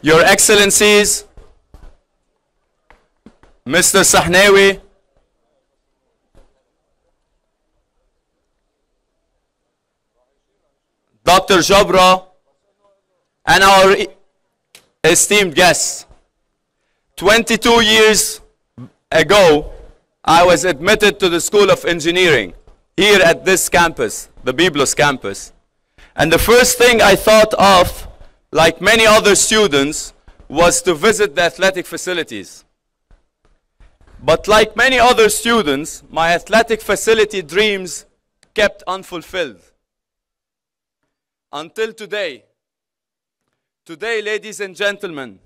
Your Excellencies, Mr. Sehnaoui, Dr. Jabra, and our esteemed guests. 22 years ago, I was admitted to the School of Engineering here at this campus, the Byblos campus. And the first thing I thought of, like many other students, was to visit the athletic facilities. But like many other students, my athletic facility dreams kept unfulfilled. Until today. Today, ladies and gentlemen,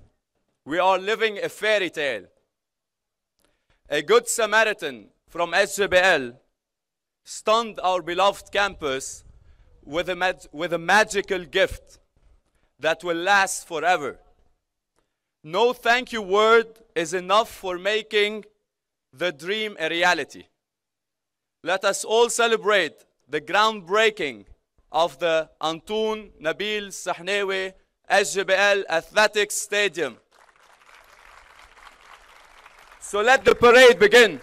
we are living a fairy tale. A good Samaritan from SJBL stunned our beloved campus with a magical gift that will last forever. No thank you word is enough for making the dream a reality. Let us all celebrate the groundbreaking of the Antoun Nabil Sehnaoui SJBL Athletics Stadium. So let the parade begin.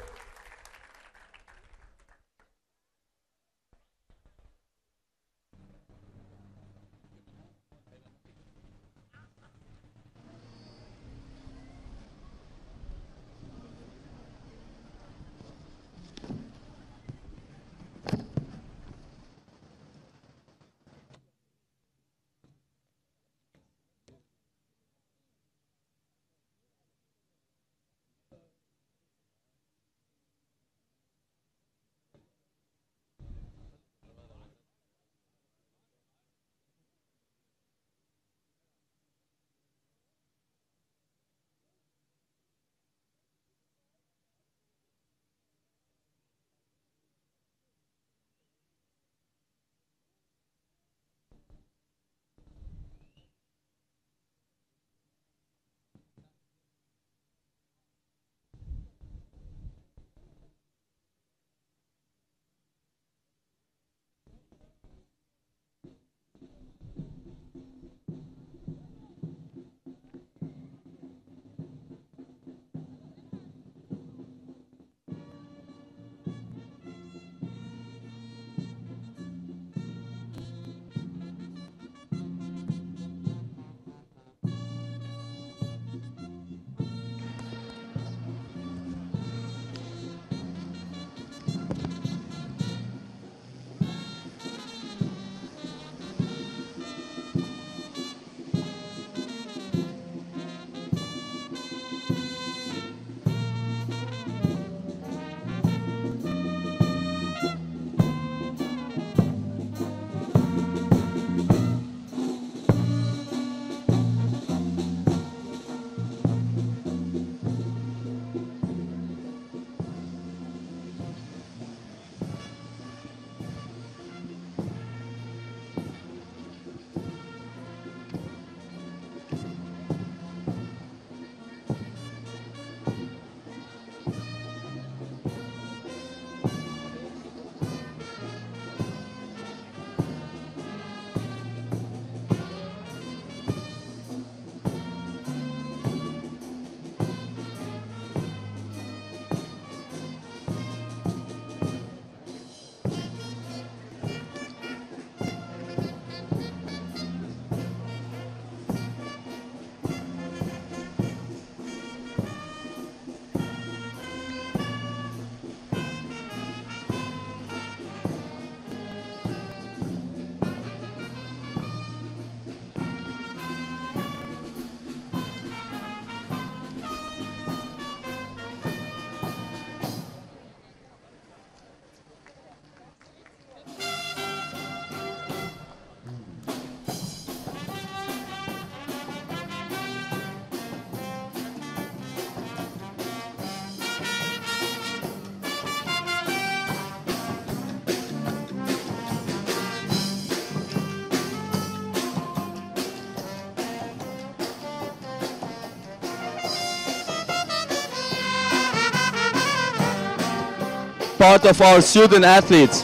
part of our student athletes.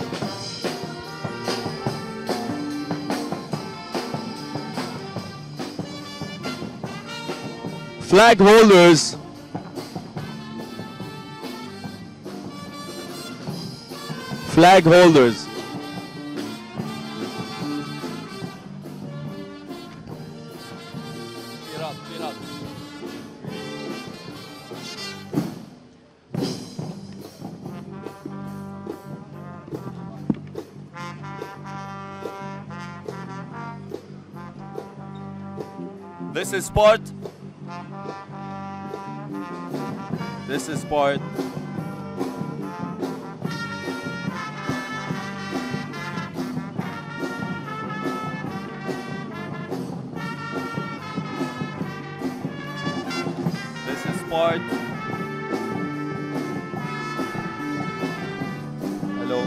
Flag holders, flag holders. Cheer up, cheer up. This is part. This is part. This is part. Hello.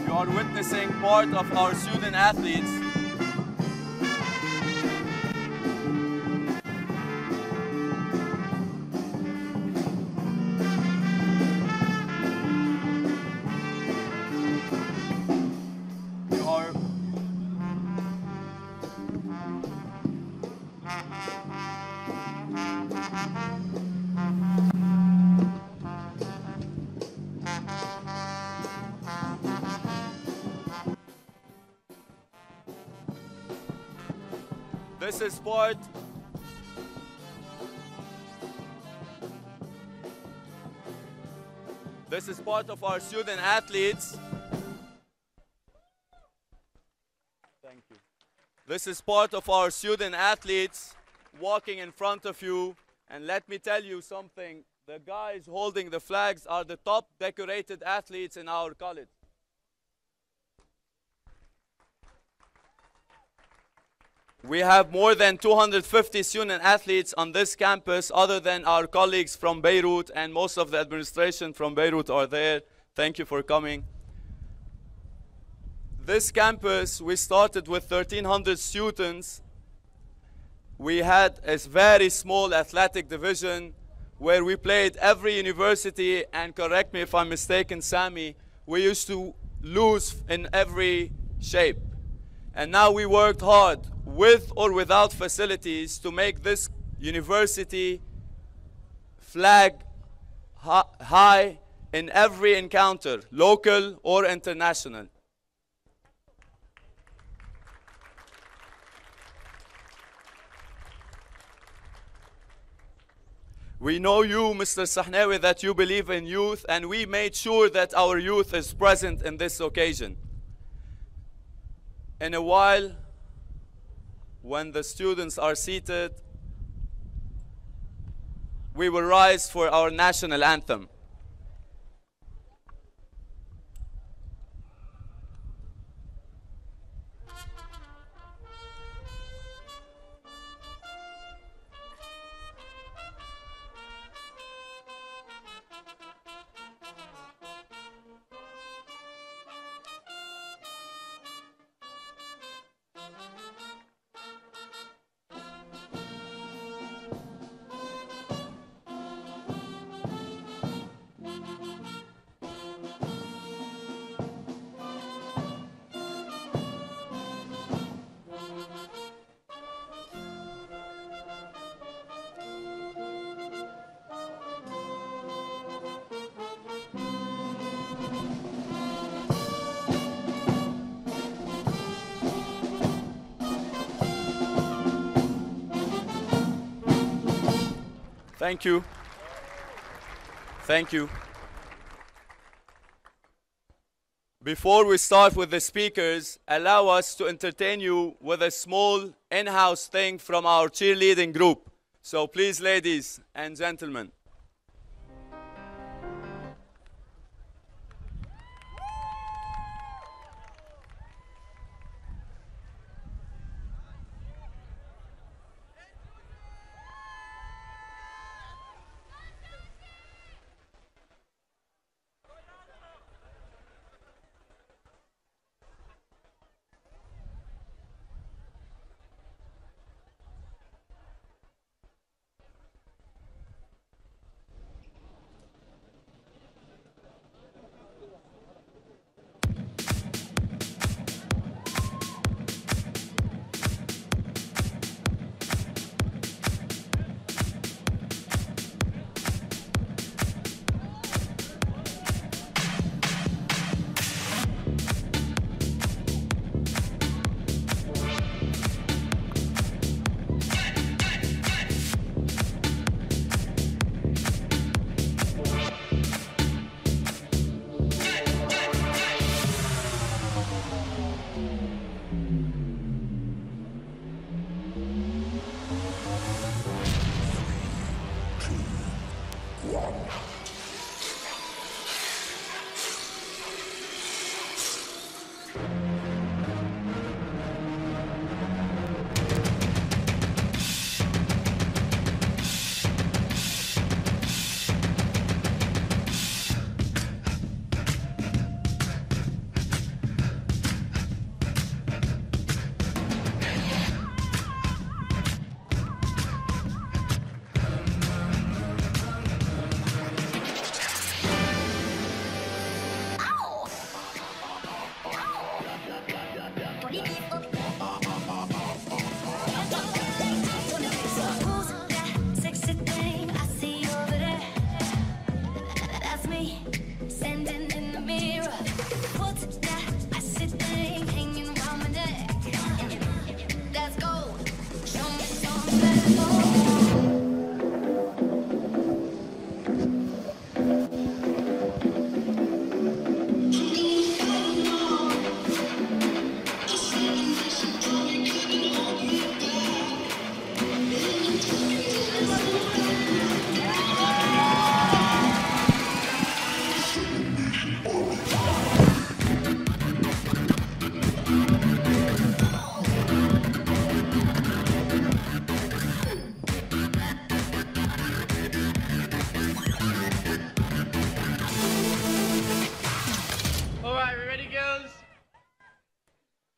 You are witnessing part of our student athletes. This is part. This is part of our student athletes. Thank you. This is part of our student athletes walking in front of you. And let me tell you something. The guys holding the flags are the top decorated athletes in our college. We have more than 250 student athletes on this campus other than our colleagues from Beirut, and most of the administration from Beirut are there. Thank you for coming. This campus, we started with 1,300 students. We had a very small athletic division where we played every university, and correct me if I'm mistaken, Sami, we used to lose in every shape. And now we worked hard, with or without facilities, to make this university flag high in every encounter, local or international. We know you, Mr. Sehnaoui, that you believe in youth, and we made sure that our youth is present in this occasion. In a while, when the students are seated, we will rise for our national anthem. Thank you. Thank you. Before we start with the speakers, allow us to entertain you with a small in-house thing from our cheerleading group. So please, ladies and gentlemen.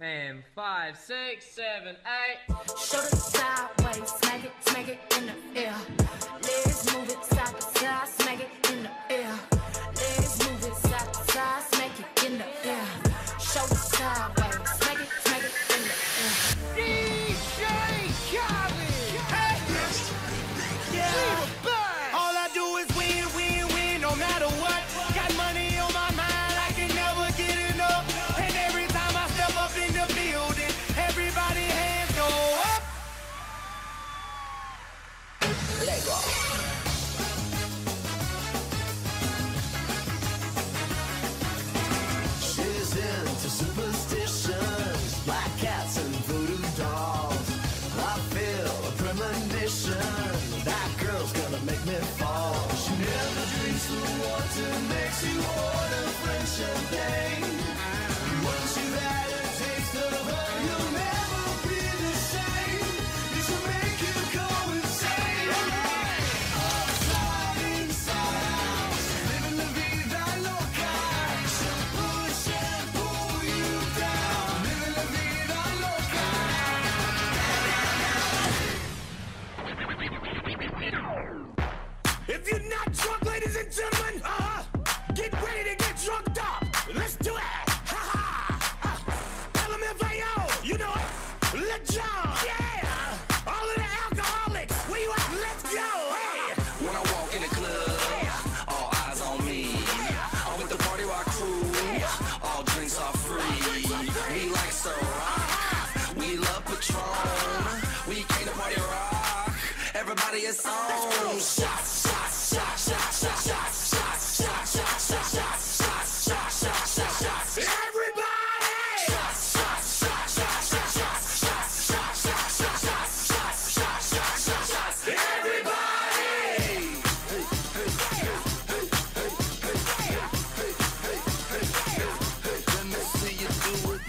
And 5, 6, 7, 8. Shoulder sideways, smack it in the air. Legs move it side to side, smack it in the air. Legs move it side to side, smack it in the air. Shoulder sideways, smack it in the air. DJ Khaled! Hey! Yeah! All I do is win, win, win, no matter what. Got money on my mind, I can never get enough. And every time I step up in the building, everybody hands go up. Lego. She's into superstitions, black cats and voodoo dolls. I feel a premonition, that girl's gonna make me fall. She never drinks the water, makes you order French champagne. Once you've had a taste of her, you'll never be the same. It should make you go insane. Upside, inside out, living la vida loca. She'll push and pull you down, living la vida loca. If you're not drunk, ladies and gentlemen, get ready to get drunked up. Let's do it. LMFAO, you know it. Let's go. Yeah. All of the alcoholics, where you at? Let's go. Hey. When I walk in the club, all eyes on me. I'm with the party rock crew, all drinks are free. We like so rock, we love Patron. We came to party rock, everybody is on. Shots, shots, shots, shots, shots, shots, shots, shots, shots, shots, shots, shots, shots, shots, shots, shots. Everybody. Shots, shots, shots, shots, shots, shots, shots, shots, shots, shots, shots, shots, shots, shots, shots, shots. Everybody. Let me see you do it.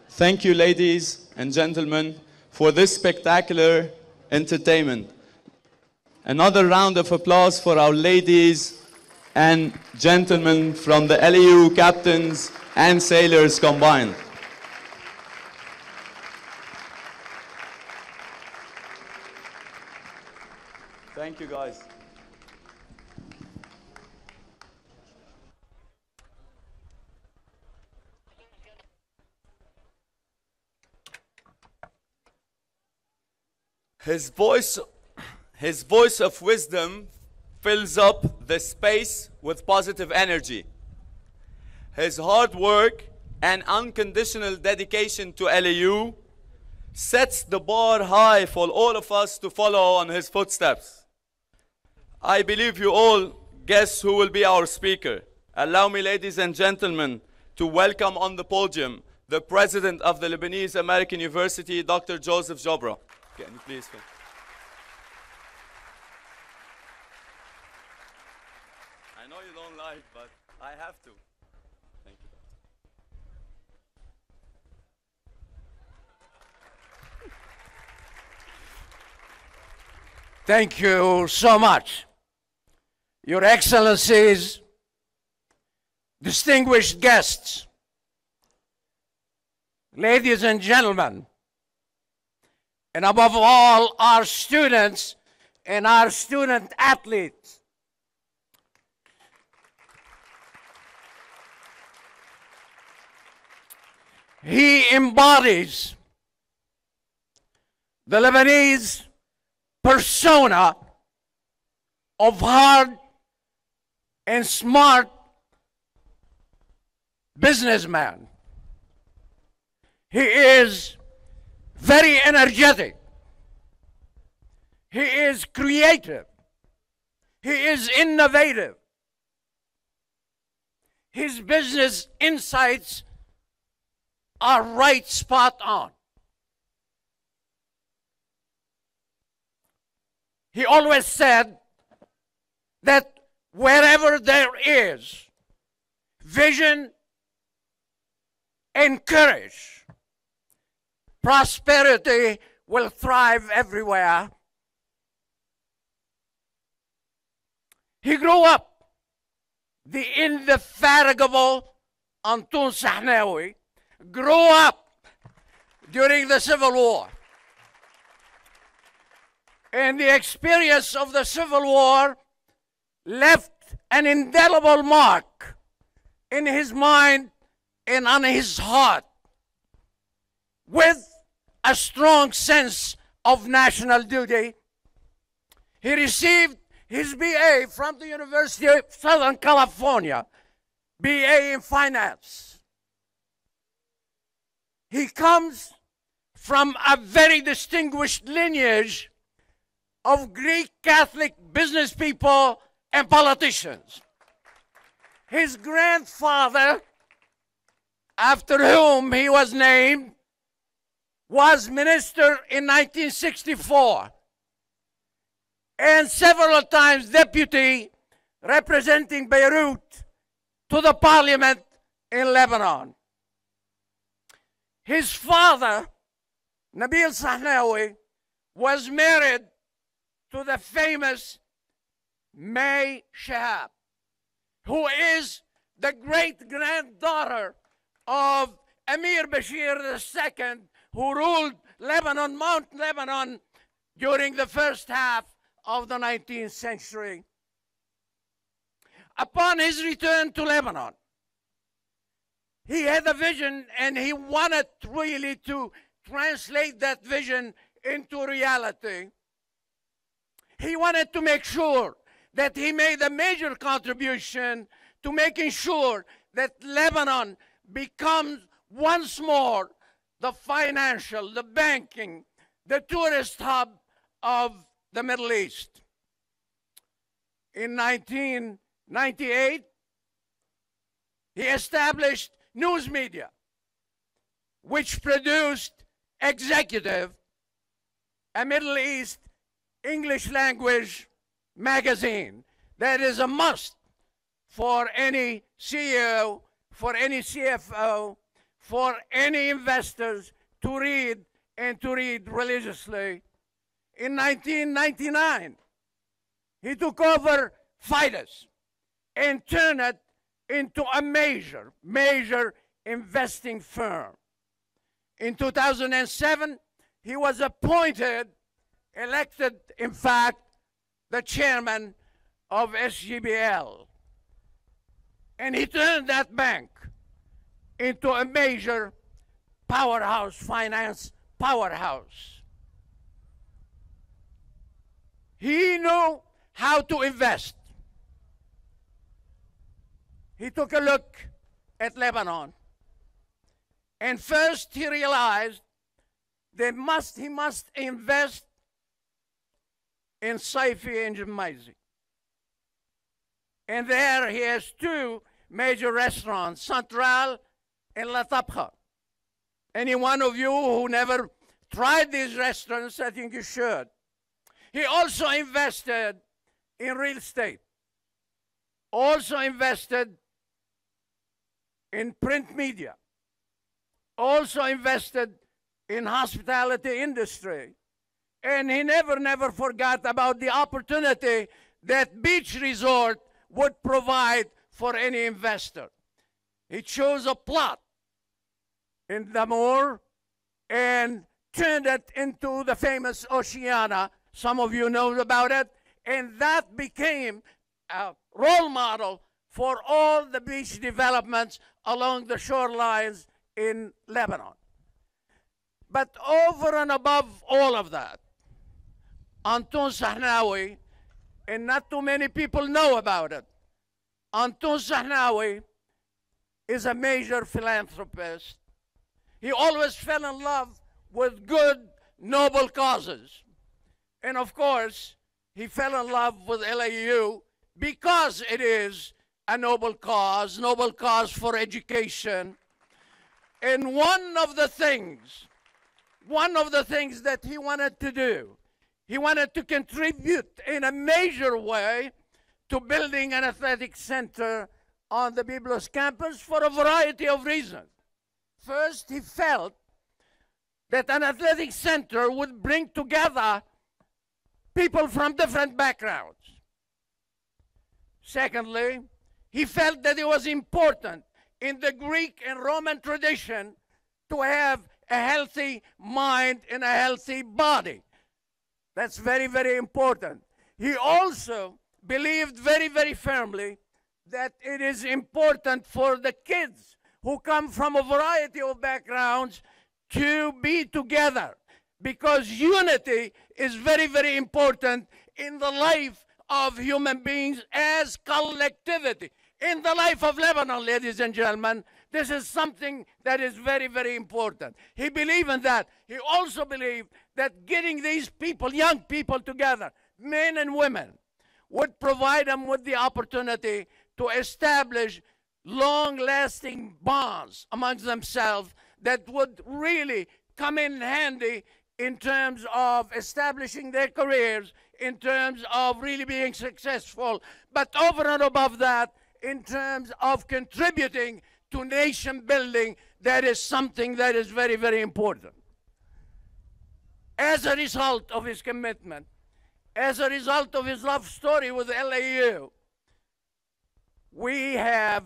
Thank you, ladies and gentlemen, for this spectacular entertainment. Another round of applause for our ladies and gentlemen from the LEU captains and sailors combined. Thank you, guys. His voice of wisdom fills up the space with positive energy. His hard work and unconditional dedication to LEU sets the bar high for all of us to follow on his footsteps. I believe you all guess who will be our speaker. Allow me, ladies and gentlemen, to welcome on the podium the President of the Lebanese American University, Dr. Joseph Jobra. Can you please? I know you don't like, but I have to. Thank you. Thank you so much. Your Excellencies, distinguished guests, ladies and gentlemen, and above all, our students and our student athletes. He embodies the Lebanese persona of hard and smart businessman. He is very energetic. He is creative. He is innovative. His business insights are right spot on. He always said that wherever there is vision and courage, prosperity will thrive everywhere. He grew up the indefatigable Antoun Sehnaoui, grew up during the Civil War. And the experience of the Civil War left an indelible mark in his mind and on his heart, with a strong sense of national duty. He received his BA from the University of Southern California, BA in finance. He comes from a very distinguished lineage of Greek Catholic business people and politicians. His grandfather, after whom he was named, was minister in 1964 and several times deputy representing Beirut to the parliament in Lebanon. His father, Nabil Sehnaoui, was married to the famous May Shahab, who is the great-granddaughter of Emir Bashir II, who ruled Lebanon, Mount Lebanon, during the first half of the 19th century. Upon his return to Lebanon, he had a vision, and he wanted really to translate that vision into reality. He wanted to make sure that he made a major contribution to making sure that Lebanon becomes once more the financial, the banking, the tourist hub of the Middle East. In 1998, he established news media, which produced Executive, a Middle East English language magazine that is a must for any CEO, for any CFO, for any investors to read, and to read religiously. In 1999, he took over Fidus and turned it into a major investing firm. In 2007, he was elected, in fact, the chairman of SGBL. And he turned that bank into a major powerhouse, finance powerhouse. He knew how to invest. He took a look at Lebanon. And first he realized he must invest in Saifi and Jemaizi. And there he has two major restaurants, Central and La Tabkha. Any one of you who never tried these restaurants, I think you should. He also invested in real estate, also invested in print media, also invested in hospitality industry. And he never forgot about the opportunity that beach resort would provide for any investor. He chose a plot in Damour and turned it into the famous Oceana. Some of you know about it. And that became a role model for all the beach developments along the shorelines in Lebanon. But over and above all of that, Antoun Sehnaoui, and not too many people know about it, Antoun Sehnaoui is a major philanthropist. He always fell in love with good, noble causes. And of course, he fell in love with LAU because it is a noble cause for education. And one of the things that he wanted to do, he wanted to contribute in a major way to building an athletic center on the Byblos campus for a variety of reasons. First, he felt that an athletic center would bring together people from different backgrounds. Secondly, he felt that it was important in the Greek and Roman tradition to have a healthy mind and a healthy body. That's very, very important. He also believed very, very firmly that it is important for the kids who come from a variety of backgrounds to be together, because unity is very, very important in the life of human beings as collectivity. In the life of Lebanon, ladies and gentlemen, this is something that is very, very important. He believed in that. He also believed that getting these people, young people together, men and women, would provide them with the opportunity to establish long-lasting bonds amongst themselves that would really come in handy in terms of establishing their careers, in terms of really being successful, but over and above that, in terms of contributing to nation building. That is something that is very, very important. As a result of his commitment, as a result of his love story with LAU, we have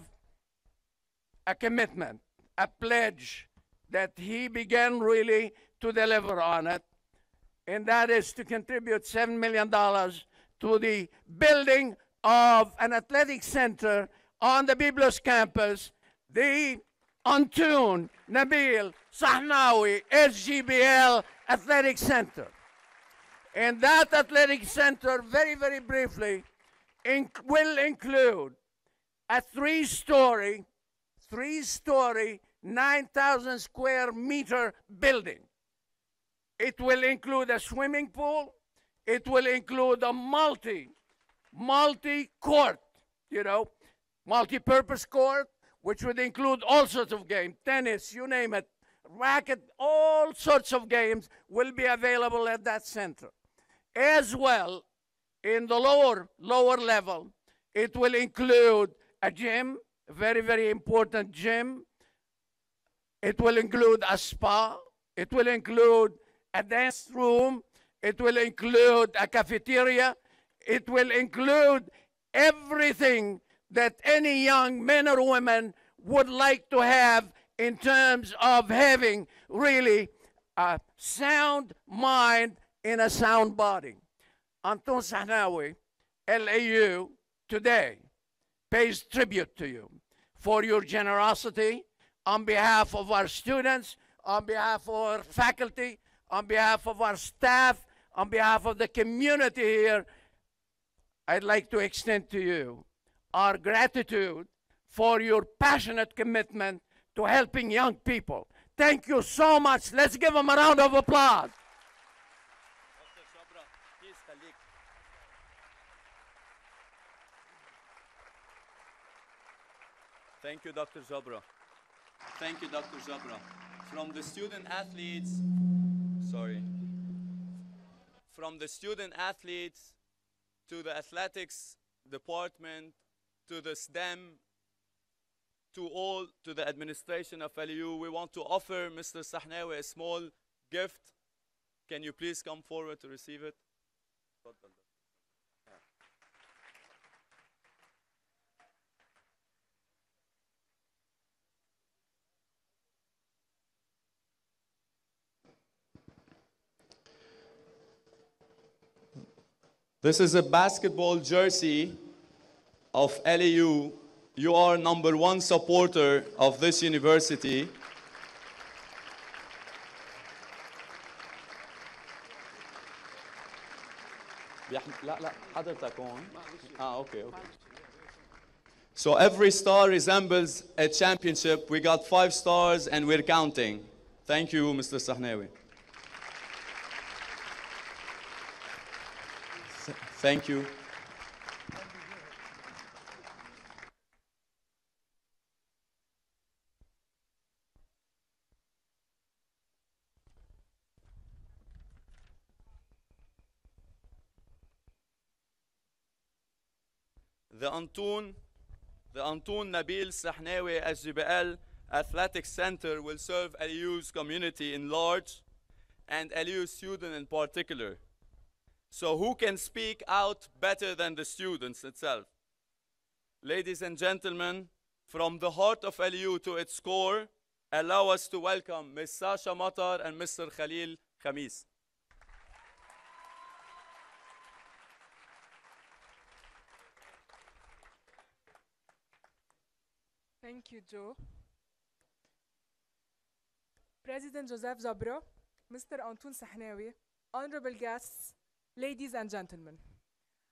a commitment, a pledge that he began really to deliver on it, and that is to contribute $7 million to the building of an athletic center on the Byblos campus, the Antoun Nabil Sehnaoui SGBL Athletic Center. And that athletic center, very, very briefly, will include a three-story, 9,000 square meter building. It will include a swimming pool. It will include a multi-court, multi-purpose court, which would include all sorts of games, tennis, you name it, racket, all sorts of games will be available at that center. As well, in the lower level, it will include a gym, a very, very important gym. It will include a spa. It will include a dance room. It will include a cafeteria. It will include everything that any young men or women would like to have in terms of having really a sound mind in a sound body. Antoun Sehnaoui, LAU, today pays tribute to you for your generosity on behalf of our students, on behalf of our faculty, on behalf of our staff, on behalf of the community here. I'd like to extend to you our gratitude for your passionate commitment to helping young people. Thank you so much. Let's give them a round of applause. Thank you, Dr. Jabra. Thank you, Dr. Jabra. From the student athletes, from the student athletes to the athletics department, to the STEM, to the administration of LU, we want to offer Mr. Sehnaoui a small gift. Can you please come forward to receive it? This is a basketball jersey of LAU. You are #1 supporter of this university. لا حضرتك هون. Okay. So every star resembles a championship. We got 5 stars and we're counting. Thank you, Mr. Sehnaoui. Thank you. The Antoun Nabil Sehnaoui SGBL Athletic Center will serve LAU's community in large and LAU students in particular. So who can speak out better than the students itself? Ladies and gentlemen, from the heart of LAU to its core, allow us to welcome Ms. Sasha Matar and Mr. Khalil Khamis. Thank you, Joe. President Joseph Jabra, Mr. Antoun Sehnaoui, honorable guests, ladies and gentlemen.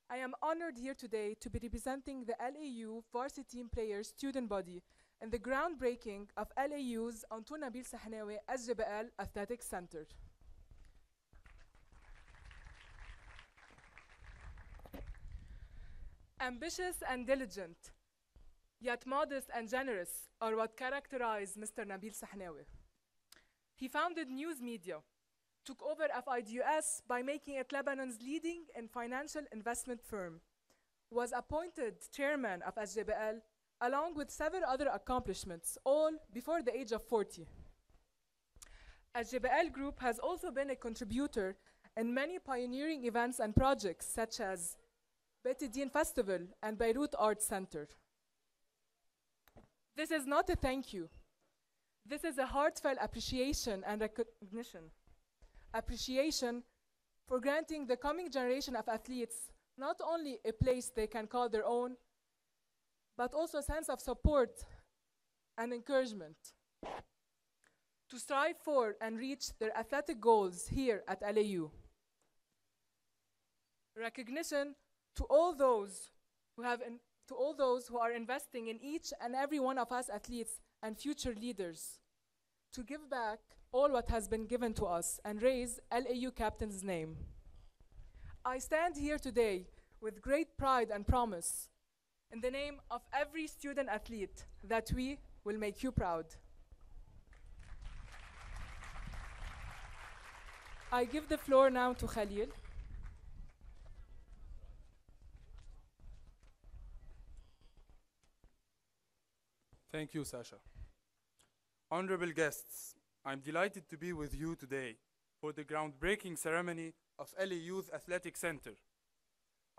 I am honored here today to be representing the LAU varsity team players student body in the groundbreaking of LAU's Antoun Nabil Sehnaoui SGBL Athletic Center. Ambitious and diligent, yet modest and generous are what characterize Mr. Nabil Sehnaoui. He founded news media, took over FIDUS by making it Lebanon's leading and financial investment firm, was appointed chairman of SGBL, along with several other accomplishments, all before the age of 40. SGBL Group has also been a contributor in many pioneering events and projects, such as Betidine Festival and Beirut Arts Center. This is not a thank you. This is a heartfelt appreciation and recognition. Appreciation for granting the coming generation of athletes not only a place they can call their own, but also a sense of support and encouragement to strive for and reach their athletic goals here at LAU. Recognition to all those who are investing in each and every one of us athletes and future leaders to give back all what has been given to us and raise LAU captain's name. I stand here today with great pride and promise in the name of every student athlete that we will make you proud. I give the floor now to Khalil. Thank you, Sasha. Honorable guests, I'm delighted to be with you today for the groundbreaking ceremony of LAU's Athletic Center.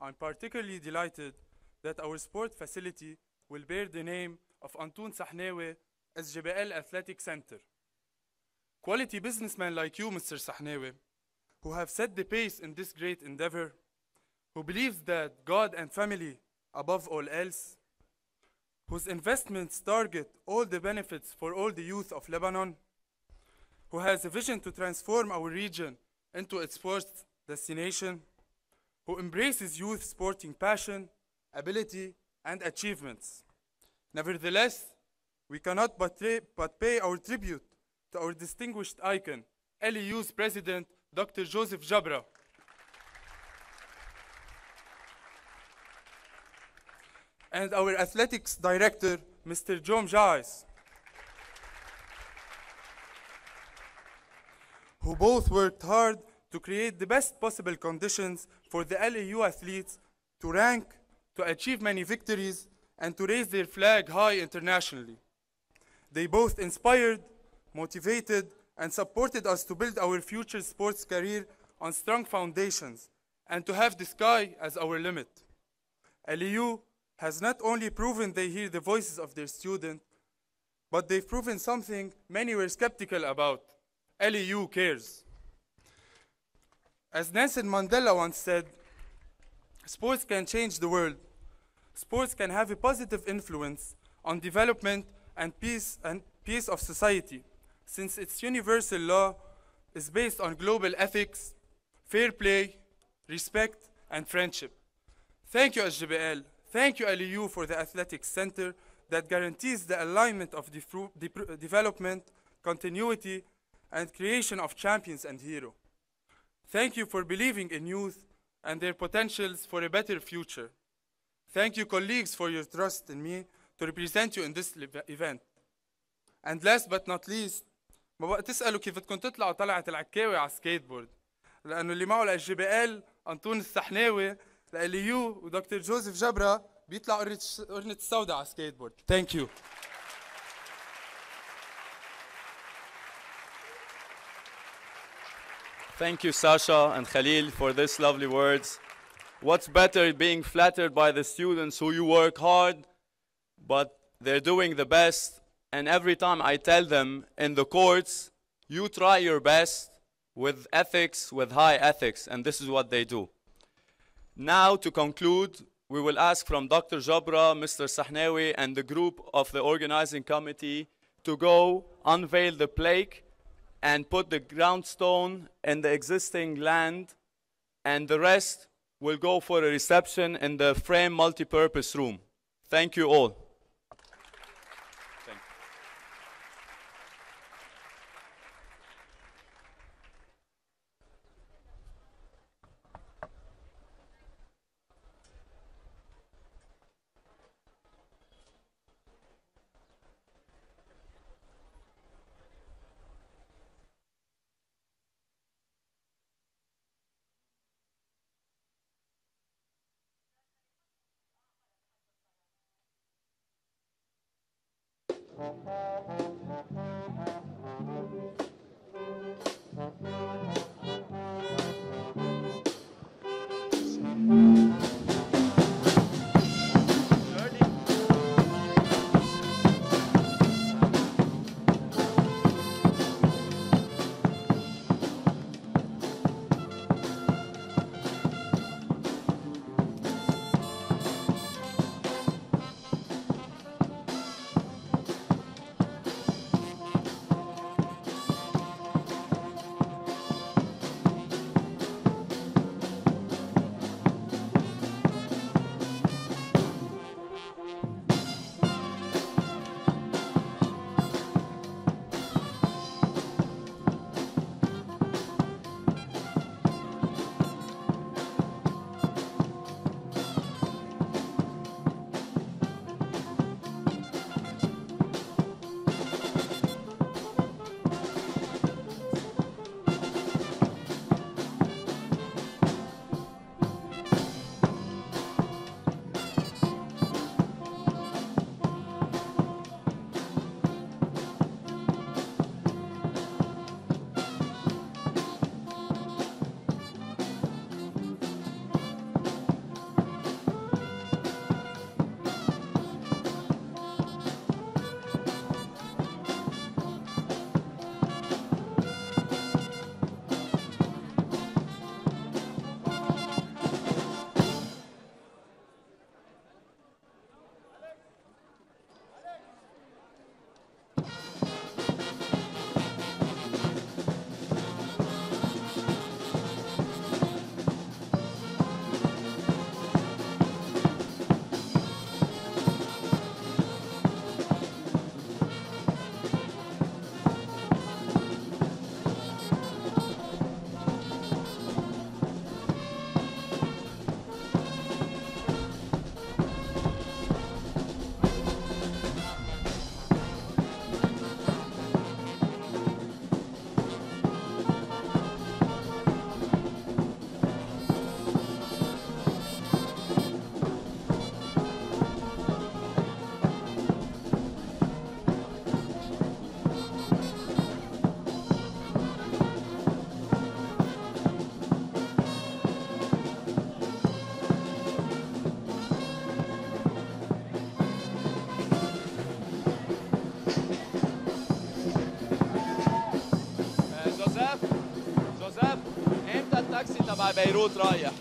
I'm particularly delighted that our sport facility will bear the name of Antoun Sehnaoui SGBL Athletic Center. Quality businessmen like you, Mr. Sehnaoui, who have set the pace in this great endeavor, who believes that God and family above all else, whose investments target all the benefits for all the youth of Lebanon, who has a vision to transform our region into its sports destination, who embraces youth sporting passion, ability, and achievements. Nevertheless, we cannot but pay our tribute to our distinguished icon, LAU's President, Dr. Joseph Jabra, and our athletics director, Mr. Joe Mjais, who both worked hard to create the best possible conditions for the LAU athletes to rank, to achieve many victories, and to raise their flag high internationally. They both inspired, motivated, and supported us to build our future sports career on strong foundations and to have the sky as our limit. LAU has not only proven they hear the voices of their students, but they've proven something many were skeptical about. LAU cares. As Nelson Mandela once said, Sports can change the world. Sports can have a positive influence on development and peace of society, since its universal law is based on global ethics, fair play, respect, and friendship. Thank you, SGBL. Thank you, LEU, for the Athletics Center that guarantees the alignment of development, continuity, and creation of champions and heroes. Thank you for believing in youth and their potentials for a better future. Thank you, colleagues, for your trust in me to represent you in this event. And last but not least, ما بقى تسألوا كيف بدكم تطلعوا طلعة العكاوي على السكيت بورد، لأنه اللي معه الجي أنطون السحناوي لإليو ودكتور جوزيف جبرة بيطلعوا قرنة السوداء على السكيت بورد. Thank you. Thank you, Sasha and Khalil, for these lovely words. What's better being flattered by the students who you work hard, but they're doing the best. And every time I tell them in the courts, you try your best with ethics, with high ethics, and this is what they do. Now, to conclude, we will ask from Dr. Jabra, Mr. Sehnaoui, and the group of the organizing committee to go unveil the plaque and put the ground stone in the existing land, and the rest will go for a reception in the frame multi-purpose room. Thank you all. تبع بيروت رايح.